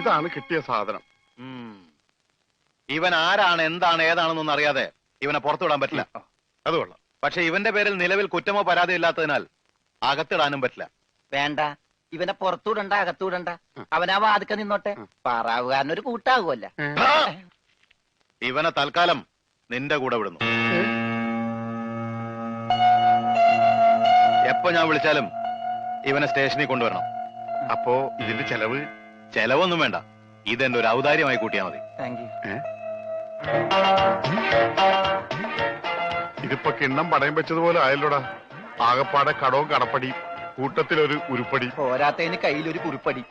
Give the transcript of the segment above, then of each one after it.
ഇതാണ് കിട്ടിയ സാധനം. ഇവൻ ആരാണ്, എന്താണ്, ഏതാണെന്നൊന്നും അറിയാതെ ഇവനെ പുറത്തുവിടാൻ പറ്റില്ല. അത് കൊള്ളാം. പക്ഷെ ഇവന്റെ പേരിൽ നിലവിൽ കുറ്റമോ പരാതിയോ ഇല്ലാത്തതിനാൽ അകത്തിടാനും പറ്റില്ല. വേണ്ട, ഇവനെ പുറത്തുവിടണ്ട, അകത്തുവിടണ്ട. അവനാ വാതുക്ക നിന്നോട്ടെ. പാറാവുകാരനൊരു കൂട്ടാകുമല്ല. ഇവനെ തൽക്കാലം നിന്റെ കൂടെ വിടുന്നു. എപ്പോ ഞാൻ വിളിച്ചാലും ഇവനെ സ്റ്റേഷനിൽ കൊണ്ടുവരണം. അപ്പോ ഇതിന്റെ ചെലവ്? ചെലവൊന്നും വേണ്ട, ഇതെന്റെ ഒരു ഔദാര്യമായി കൂട്ടിയാ മതി. Thank you. ഇതിപ്പോ കിണ്ണം പടയം വെച്ചതുപോലെ ആയല്ലോടാ. ആകപ്പാടെ കടവും കടപ്പടി, കൂട്ടത്തിലൊരു ഉരുപ്പടി. പോരാത്തതിന് കയ്യിലൊരു കുറിപ്പടി.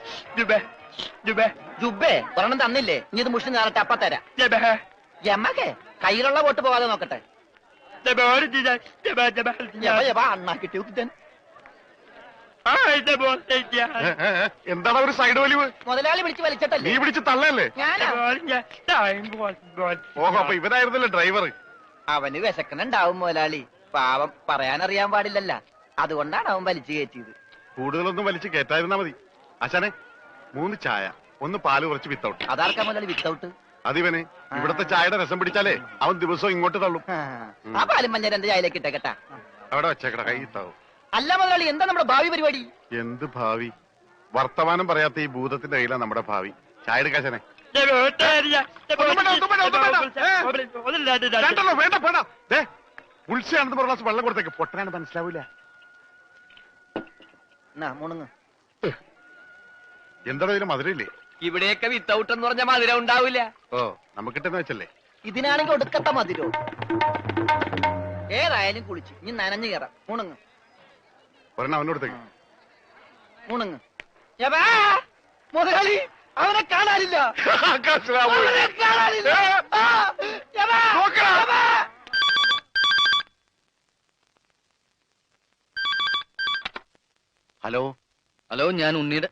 ജുബേ ഒരെണ്ണം തന്നില്ലേ? ഇനി ഇത് മുഷിന് നേരട്ടെ, അപ്പ തരാം. യമക്കെ കയ്യിലുള്ള വോട്ട് പോകാതെ നോക്കട്ടെ. അണ്ണാ കിട്ടിയ കുറ്റൻ. എന്താണ് ഒരു സൈഡ് വലിവ്? മുതലാളി പിടിച്ച് വലിച്ചിട്ടല്ലേ? നീ പിടിച്ച് തള്ളല്ലേ? ഓഹോ, അപ്പൊ ഇവനായിരുന്നല്ലേ ഡ്രൈവർ? അവന് വിശക്കണുണ്ടാവും മുതലാളി. പാവം, പറയാനറിയാൻ പാടില്ലല്ല. അതുകൊണ്ടാണ് അവൻ വലിച്ചു കയറ്റിയത്. കൂടുതലൊന്നും വലിച്ചു കയറ്റായിരുന്നാ മതി. അച്ഛനെ 3 ചായ, 1 പാല്, കുറച്ച് വിത്തൗട്ട്. അതാർക്കാ മുതലാളി വിത്തൗട്ട്? അതിവന് ഇവിടത്തെ ചായയുടെ രസം പിടിച്ചാലേ അവൻ ദിവസവും ഇങ്ങോട്ട് തള്ളും. ആ പാലും മഞ്ഞ 2 ചായയിലേക്ക് ഇട്ടേക്കട്ടാ. അവിടെ വെച്ചേക്കട, കൈ ഇട്ടാവും. അല്ല മുതലാളി, എന്താ നമ്മുടെ ഭാവി പരിപാടി? എന്ത് ഭാവി? വർത്തമാനം പറയാത്ത ഈ ഭൂതത്തിന്റെ കയ്യിലാണ് നമ്മുടെ ഭാവി. ചായ എടുക്കാശനെ. ഉത്സയാണെന്ന് പറഞ്ഞ ഗ്ലാസ് വെള്ളം കൊടുത്തേക്ക്. പൊട്ടനാണ് മനസ്സിലാവൂല. എന്താണോ ഇതിന് മധുരയില്ലേ? ഇവിടെയൊക്കെ വിത്തൗട്ട് എന്ന് പറഞ്ഞ മധുരം ഉണ്ടാവില്ല. ഓ, നമുക്കിട്ടെന്ന് വെച്ചല്ലേ. ഇതിനാണെങ്കിൽ ഒടുക്കത്ത മധുരോ. ഏതായാലും കുളിച്ച് ഇനി നനഞ്ഞു കയറാം. മുണുങ്ങ് ഒരെണ്ണം അവനോടത്തേക്ക്. മുണുങ്ങ്. മുതലാളി, അവനെ കാണാനില്ല. ഹലോ ഹലോ, ഞാൻ ഉണ്ണിയുടെ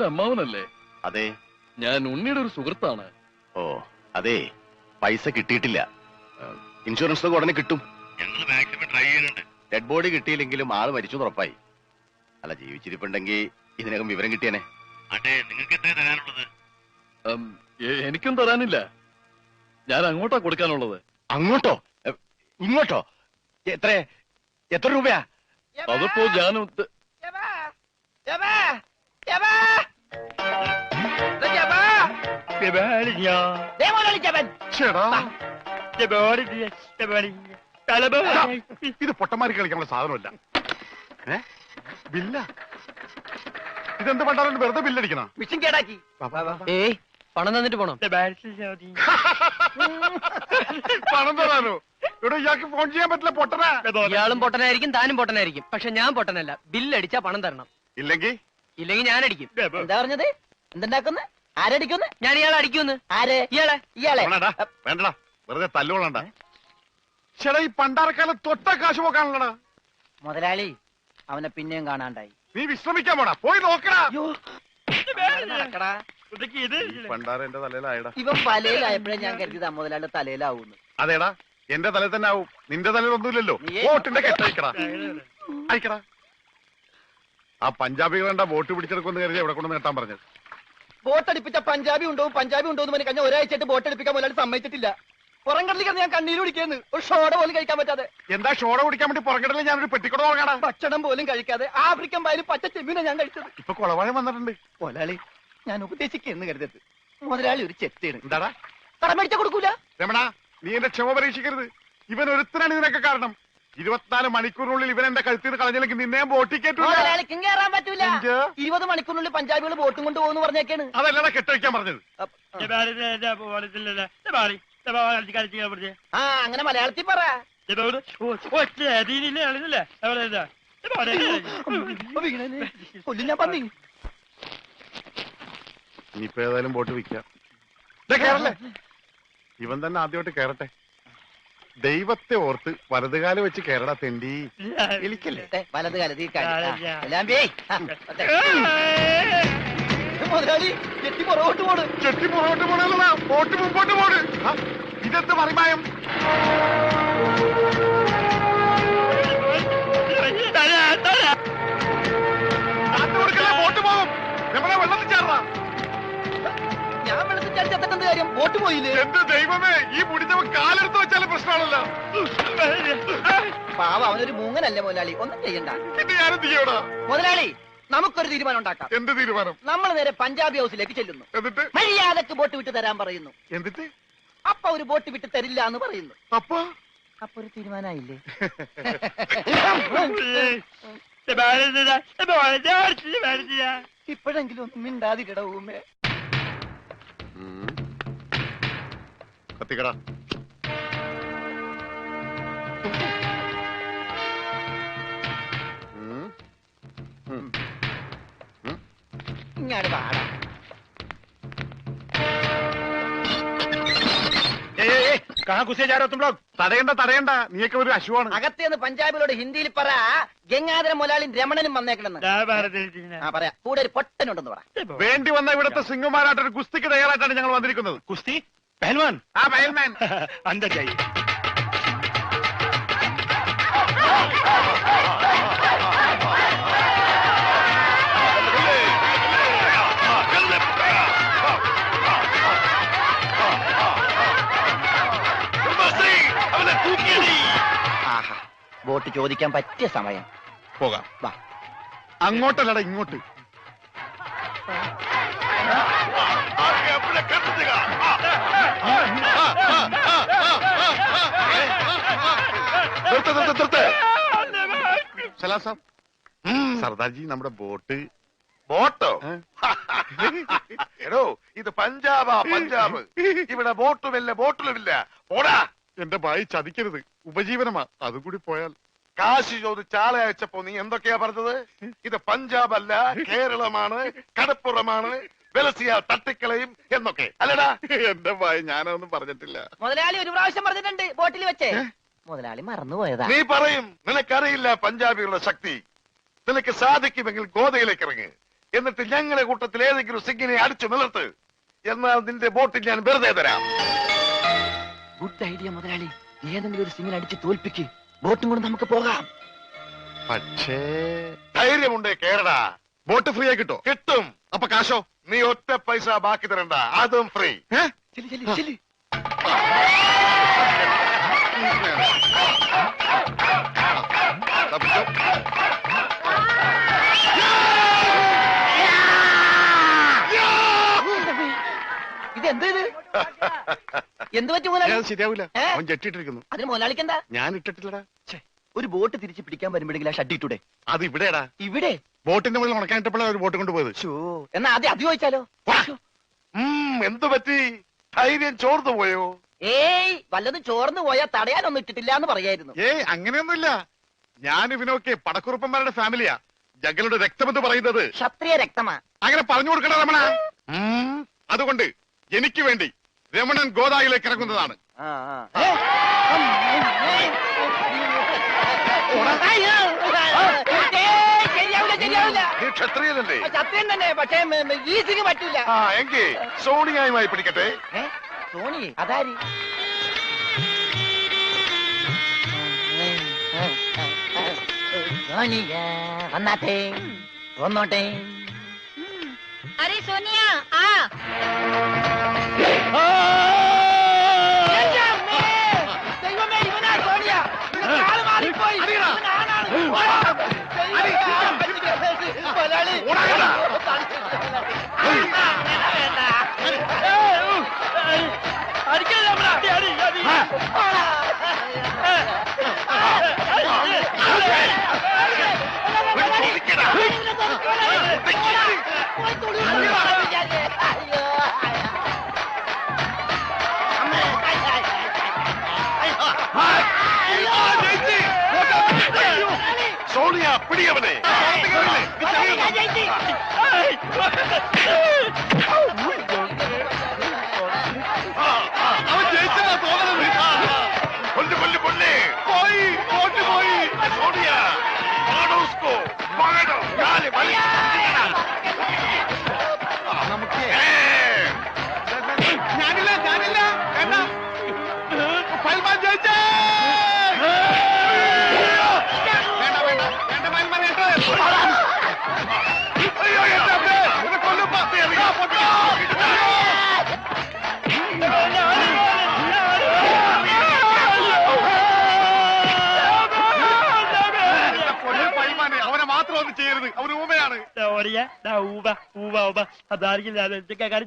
അമ്മാവനല്ലേ? അതെ, ഞാൻ ഉണ്ണിയുടെ ഒരു സുഹൃത്താണ്. ഓ അതെ, പൈസ കിട്ടിയിട്ടില്ല. ഇൻഷുറൻസ് ഒക്കെ ഉടനെ കിട്ടും. ഡെഡ് ബോഡി കിട്ടിയില്ലെങ്കിലും ആള് മരിച്ചു ഉറപ്പായി. അല്ല, ജീവിച്ചിരിപ്പുണ്ടെങ്കിൽ ഇതിനകം വിവരം കിട്ടിയനെ. എനിക്കും തരാനില്ല. ഞാൻ അങ്ങോട്ടാ കൊടുക്കാനുള്ളത്. അങ്ങോട്ടോ? ഇങ്ങോട്ടോ? എത്ര രൂപയാ? അതിപ്പോ ഞാൻ ഇത് പൊട്ടന്മാരി കളിക്കാനുള്ള സാധനമല്ല. ബില്ല ഇതെന്ത് പണ്ടാലും വെറുതെ ബില്ലടിക്കണ? മിഷൻ കേടാക്കി. പണം തന്നിട്ട് പോണം. പണം തരാനോ? ഇവിടെ ഇയാൾക്ക് ഫോൺ ചെയ്യാൻ പറ്റില്ല. പൊട്ടനാ. ഇയാളും പൊട്ടനായിരിക്കും, താനും പൊട്ടനായിരിക്കും. പക്ഷെ ഞാൻ പൊട്ടനല്ല. ബില്ലടിച്ചാ പണം തരണം. ഇല്ലെങ്കിൽ ഞാൻ അടിക്കും. എന്താ പറഞ്ഞത്? എന്തുണ്ടാക്കുന്നു? ആരടിക്കുന്നു? ഞാൻ ഇയാളെ അടിക്കുന്നു. ആര്? ഇയാളെ. വേണ്ടടാ, വെറുതെ തല്ലുകൊള്ളണ്ട. ചേട്ടാ, ഈ പണ്ടാരക്കാലം തൊട്ട കാശ് പോക്കാണല്ലടാ. മുതലാളി, അവനെ പിന്നെയും കാണാണ്ടായി. നീ വിശ്രമിക്കാൻ പോടാ, പോയി നോക്കടാ. പണ്ടാര എന്റെ തലയിലായടാ. ഇവൻ തലയിലായപ്പോഴേ ഞാൻ കരുതിയതാ മുതലാളിയുടെ തലയിലാവൂന്ന്. അതേടാ, എന്റെ തലയിൽ തന്നെ ആവും. നിന്റെ തലയിലൊന്നുമില്ലല്ലോ. വോട്ടിന്റെ കെട്ടയക്കടാ, അയക്കടാ. ആ പഞ്ചാബികളെന്താ വോട്ട് പിടിച്ചെടുക്കുമെന്ന് കരുതി എവിടെ കൊണ്ട് നേട്ടാൻ പറഞ്ഞത്? ബോട്ടടിപ്പിച്ച പഞ്ചാബി ഉണ്ടോ എന്ന് കഴിഞ്ഞ ഒരാഴ്ചയായിട്ട് ബോട്ടടിപ്പിക്കാൻ മുതലാളി സമ്മതിച്ചിട്ടില്ല. പുറംകടലിൽ ഞാൻ കണ്ണീര് കുടിക്കുന്നു. ഒരു ഷോട പോലും കഴിക്കാൻ പറ്റാതെ. എന്താ ഷോട കുടിക്കാൻ വേണ്ടി പുറംകടലിൽ ഞാനൊരു പെട്ടിക്കട വാങ്ങാടാ. ഭക്ഷണം പോലും കഴിക്കാതെ ആഫ്രിക്കൻ പായലും പച്ച ചെമ്മീനാ ഞാൻ കഴിച്ചത്. ഇപ്പൊ കൊളവാഴം വന്നിട്ടുണ്ട്. മുതലാളി, ഞാൻ ഉപദേശിക്കുന്നു കരുതരുത്. മുതലാളി ഒരു ചെത്തിയാണ്. എന്താടാ? കടം മേടിച്ച കൊടുക്കൂല. രമണ, നീ എന്റെ ക്ഷമ പരീക്ഷിക്കരുത്. ഇവൻ ഒരുത്തനാണ് ഇതിനൊക്കെ കാരണം. 24 മണിക്കൂറിനുള്ളിൽ ഇവൻ എന്റെ കഴുത്തിൽ കളഞ്ഞില്ലെങ്കിൽ നിന്നെ ബോട്ടിൽ കേട്ടൂല. മുതലാളിക്കും കയറാൻ പറ്റൂല. 20 മണിക്കൂറിനുള്ളിൽ പഞ്ചാബികൾ ബോട്ടും കൊണ്ട് പോകുന്നു പറഞ്ഞേക്കാണ്. അതല്ലടാ കെട്ടഴിക്കാൻ പറഞ്ഞത്. ആ, അങ്ങനെ മലയാളത്തിൽ പറ. കൊല്ലും ഞാൻ പന്നി. ഇനിയിപ്പോ ഏതായാലും ബോട്ട് വിൽക്കാം. കേറല്ലേ? ഇവൻ തന്നെ ആദ്യമായിട്ട് കേറട്ടെ. ദൈവത്തെ ഓർത്ത് വലതുകാലം വെച്ച് കേരള തെണ്ടി. എലിക്കല്ലേ വലതുകാലം? മുതലാളി, ചെട്ടി പുറകോട്ട് പോണ്. ചെട്ടി പുറകോട്ട് പോണല്ല, ബോട്ട് മുമ്പോട്ട് പോണ്. ഇതെന്ത് മറിമായം? കൊടുക്കല ചത്തിട്ടെന്ത് കാര്യം? ബോട്ട് പോയില്ലേ? എന്റെ ദൈവമേ, ഈ മുടിഞ്ഞവൻ കാലെടുത്ത് വെച്ചാലും പ്രശ്നമാണല്ലോ. പാവ, അവനൊരു മൂങ്ങനല്ലേ മുതലാളി, ഒന്നും ചെയ്യണ്ട. പിന്നെ ഞാനെന്ത് ചെയ്യടാ? മുതലാളി, നമുക്കൊരു തീരുമാനം ഉണ്ടാക്കാം. എന്ത് തീരുമാനം? നമ്മൾ നേരെ പഞ്ചാബി ഹൗസിലേക്ക് ചെല്ലുന്നു. എന്നിട്ട് മര്യാദക്ക് ബോട്ട് വിട്ട് തരാൻ പറയുന്നു. എന്നിട്ട് അപ്പൊ ഒരു ബോട്ട് വിട്ട് തരില്ല എന്ന് പറയുന്നു. അപ്പൊ ഒരു തീരുമാനമായില്ലേ? ഇപ്പോഴെങ്കിലും ഒന്നും മിണ്ടാതിരിട ഊമേ. കത്തിക്കടാ. ഇങ്ങാട് പാടാ. തടയണ്ട, നീയൊക്കെ ഒരു അശുവാണ്. അകത്തേന്ന് പഞ്ചാബിലോട് ഹിന്ദിയിൽ പറ, ഗംഗാധര മുതലാളിയും രമണനും വന്നേക്കണെന്ന്. പറയാ, കൂടെ ഒരു പൊട്ടനുണ്ടെന്ന് പറ. വേണ്ടി വന്ന ഇവിടുത്തെ സിംഗുമാരായിട്ടൊരു ഗുസ്തിക്ക് തയ്യാറായിട്ടാണ് ഞങ്ങൾ വന്നിരിക്കുന്നത്. കുസ്തി പഹൽവാൻ ആ പയൽമാൻ अंदर जाइए ആഹാ, ബോട്ട് ചോദിക്കാൻ പറ്റിയ സമയം. പോകാം. വാ. അങ്ങോട്ടല്ലടാ, ഇങ്ങോട്ട്. സലാം സാബ്. സർദാർജി, നമ്മുടെ ബോട്ടോ? എടോ, ഇത് പഞ്ചാബാ, പഞ്ചാബ്. ഇവിടെ ബോട്ടുമില്ല, ബോട്ടിലുമില്ല. പോടാ. എന്റെ ഭായി ചതിക്കരുത്, ഉപജീവനമാ. അതുകൂടി പോയാൽ. കാശ് ചോദിച്ച് ആളെ അയച്ചപ്പോ നീ എന്തൊക്കെയാ പറഞ്ഞത്? ഇത് പഞ്ചാബ് അല്ല, കേരളമാണ്, കടപ്പുറമാണ്, വെലസിയ തട്ടിക്കളയും എന്നൊക്കെ അല്ലടാ? എന്റെ ഭായി, ഞാനതൊന്നും പറഞ്ഞിട്ടില്ല. മുതലാളി ഒരു പ്രാവശ്യം പറഞ്ഞിട്ടുണ്ട് ബോട്ടിൽ വെച്ചേ. മുതലാളി മറന്നുപോയതാ. നീ പറയും നിനക്കറിയില്ല പഞ്ചാബികളുടെ ശക്തി. നിനക്ക് സാധിക്കുമെങ്കിൽ ഗോതയിലേക്ക് ഇറങ്ങ്. എന്നിട്ട് ഞങ്ങളുടെ കൂട്ടത്തിൽ ഏതെങ്കിലും സിംഗിനെ അടിച്ചു നിലർത്ത്. എന്നാൽ നിന്റെ ബോട്ടിൽ ഞാൻ വെറുതെ തരാം. ഗുഡ് ഐഡിയ മുതലാളി. ഏതെങ്കിലും ഒരു സിംഗിനെ അടിച്ച് തോൽപ്പിക്ക്. ബോട്ടും കൊണ്ട് നമുക്ക് പോകാം. പക്ഷേ ധൈര്യമുണ്ടേ കേരടാ. ബോട്ട് ഫ്രീ ആയി കിട്ടോ? കിട്ടും. അപ്പൊ കാശോ? നീ ഒറ്റ പൈസ ബാക്കി തരണ്ട, അതും ഫ്രീ. ഇതെന്ത് എന്ത് പറ്റും മുതലാളി? ശരിയാവില്ല, അവൻ ജെട്ടിട്ടിരിക്കുന്നു. അതിന് മുതലാളിക്ക് എന്താ? ഞാൻ ഇട്ടിട്ടില്ലടാ. ഒരു ബോട്ട് തിരിച്ച് പിടിക്കാൻ വരുമ്പോഴെങ്കിലും ആ ഷഡ് ഇട്ടൂടെ? അത് ഇവിടെടാ. ഇവിടെ ബോട്ടിന്റെ മുകളിൽ ഉണക്കാനിട്ടപ്പോഴാണ് ഒരു ബോട്ട് കൊണ്ടുപോയത്. എന്നാ ആദ്യം അത് ചോദിച്ചാലോ? എന്തു പറ്റി? ധൈര്യം ചോർന്നു പോയോ? ഏയ്, വല്ലതും ചോർന്നു പോയാ തടയാനൊന്നും ഇട്ടിട്ടില്ല എന്ന് പറയായിരുന്നു. ഏയ്, അങ്ങനെയൊന്നുമില്ല. ഞാൻ ഇവനൊക്കെ പടക്കുറുപ്പന്മാരുടെ ഫാമിലിയാ. ജഗലുടെ രക്തമെന്ന് പറയുന്നത് ക്ഷത്രിയ രക്തമാ. അങ്ങനെ പറഞ്ഞു കൊടുക്കണ രമണ. അതുകൊണ്ട് എനിക്ക് വേണ്ടി രമണൻ ഗോദായിലേക്ക് ഇറങ്ങുന്നതാണ്. ശരിയാവില്ല. നീ ക്ഷത്രിയനല്ലേ? സത്യം തന്നെ, പക്ഷേ ഈ സിംഗ് പറ്റൂല. എങ്കിൽ സോണിയായുമായി പിടിക്കട്ടെ. സോണി അതാരി? സോണിയ വന്നാട്ടെ, വന്നോട്ടെ. अरे सोनिया आ ദൈവമേ, ഇവനാ സോണിയ. കാല് മാറിപ്പോയി. ഇവനാണാണ്. മുതലാളി. സോണിയ, പിടിയവനെ. അവൻ ജയിച്ചതാ തോന്നുന്നത്. കൊല്ലു കൊല്ലു കൊല്ലേ. പോയി, ബോട്ട് പോയി. സോണിയ, പാടോ ഉസ്കോ, പാടോ. കാല് വലി. നമുക്ക് ഞാനില്ല വേണ്ട. പൽമാൻ ജയിച്ചേ. വേണ്ട പൽമാൻ കേട്ടോ. അയ്യോ, എന്റെ അമ്മേ. ഇത് കൊല്ലും. ഭഗവാനെ അവനെ മാത്രം ഒന്നും ചെയ്യരുത്, അവൻ ഊമയാണ്. Teoria da uva, uva. Adargi la de que cari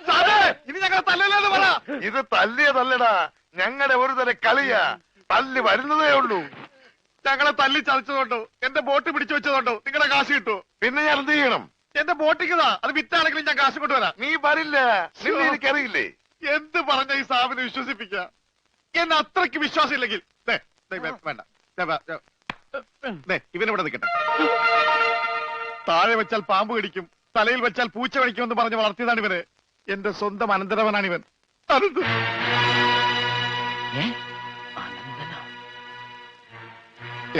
സാറേ, ഇനി ഞങ്ങളെ തല്ലല്ലെന്ന് പറ. ഇത് തല്ലിയതല്ലടാ, ഞങ്ങളുടെ ഒരു തരം കളിയാ. തല്ലി വരുന്നതേ ഉള്ളൂ. ഞങ്ങളെ തല്ലി ചതച്ചതുകൊണ്ടോ എന്റെ ബോട്ട് പിടിച്ചു വെച്ചതുകൊണ്ടോ നിങ്ങളുടെ കാശ് കിട്ടുമോ? പിന്നെ ഞാൻ എന്ത് ചെയ്യണം? എന്റെ ബോട്ടിക്കതാ, അത് വിറ്റാണെങ്കിലും ഞാൻ കാശ് കൊണ്ടുവരാം. നീ വരില്ല, നിന്നെ എനിക്കറിയില്ലേ. എന്ത് പറഞ്ഞ ഈ സാബിനെ വിശ്വസിപ്പിക്ക? എന്നെ അത്രയ്ക്ക് വിശ്വാസം ഇല്ലെങ്കിൽ വേണ്ട, ഇവനിവിടെ നിൽക്കട്ടെ. താഴെ വെച്ചാൽ പാമ്പ് കടിക്കും, തലയിൽ വെച്ചാൽ പൂച്ച കടിക്കുമെന്ന് പറഞ്ഞ് വളർത്തിയതാണ് ഇവന്. എന്റെ സ്വന്തം അനന്തരവനാണ് ഇവൻ. അനന്ത്.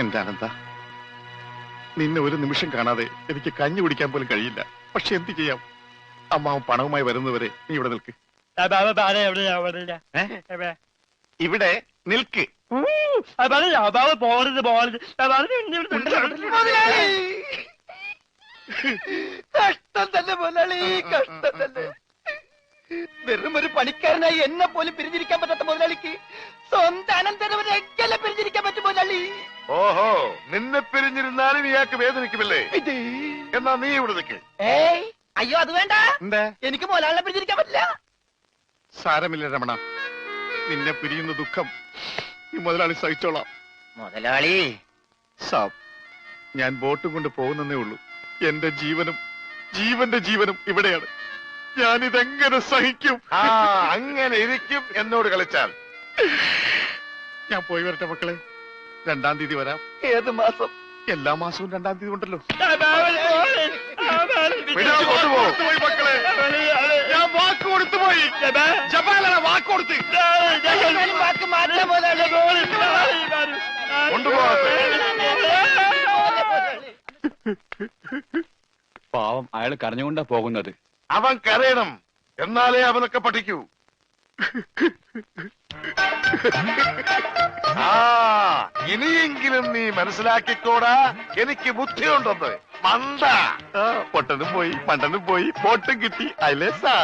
എന്റെ അനന്ത, നിന്നെ ഒരു നിമിഷം കാണാതെ എനിക്ക് കഞ്ഞി കുടിക്കാൻ പോലും കഴിയില്ല. പക്ഷെ എന്ത് ചെയ്യാം, അമ്മാവൻ പണവുമായി വരുന്നവരെ നീ ഇവിടെ നിൽക്ക്. ഇവിടെ നിൽക്ക്. കഷ്ടം തന്നെ മുതലാളി, കഷ്ടം തന്നെ. വെറും ഒരു പണിക്കാരനായി എന്നെ പോലും പിരിഞ്ഞിരിക്കാൻ പറ്റാത്ത മുതലാളിക്ക് സ്വന്തം അനന്തരവനെ എങ്ങനെ പിരിഞ്ഞിരിക്കാൻ പറ്റും മുതലാളി? ഓഹോ, നിന്നെ പിരിഞ്ഞിരുന്നാലും ഇയാൾക്ക് വേദനിക്കുമല്ലേ? എന്നാ നീ ഇവിടെ നിൽക്ക്. ഏയ് അയ്യോ, അത് വേണ്ട. എന്താ? എനിക്ക് മുതലാളിനെ പിരിഞ്ഞിരിക്കാൻ പറ്റില്ല. സാരമില്ല രമണ, നിന്നെ പിരിയുന്ന ദുഃഖം ഈ മുതലാളി സഹിച്ചോളാം. മുതലാളി സാബ്, ഞാൻ ബോട്ടും കൊണ്ട് പോകുന്നേ ഉള്ളൂ. എന്റെ ജീവനും ജീവന്റെ ജീവനും ഇവിടെയാണ്. ഞാനിതെങ്ങനെ സഹിക്കും? ആ, അങ്ങനെ ഇരിക്കും എന്നോട് കളിച്ചാൽ. ഞാൻ പോയി വരട്ടെ മക്കളെ. 2-ാം തീയതി വരാം. ഏത് മാസം? എല്ലാ മാസവും 2-ാം തീയതി ഉണ്ടല്ലോ. പിടിച്ചു കൊണ്ടുപോ. പോയി മക്കളെ, ഞാൻ വാക്ക് കൊടുത്തു പോയി. ജപാലല്ല, വാക്ക് കൊടുത്ത്. എന്നാലും വാക്ക് മാറ്റാൻ മുതലാളി. കൊണ്ടുപോകട്ടെ. പാവം, അയാൾ കരഞ്ഞുകൊണ്ടാ പോകുന്നത്. അവൻ കരയണം, എന്നാലേ അവനൊക്കെ പഠിക്കൂ. ആ, ഇനിയെങ്കിലും നീ മനസ്സിലാക്കിക്കോടാ, എനിക്ക് ബുദ്ധിയുണ്ടെന്ന്. മണ്ട. പൊട്ടനും പോയി, മണ്ടനും പോയി, ബോട്ടും കിട്ടി. അയലേസാ.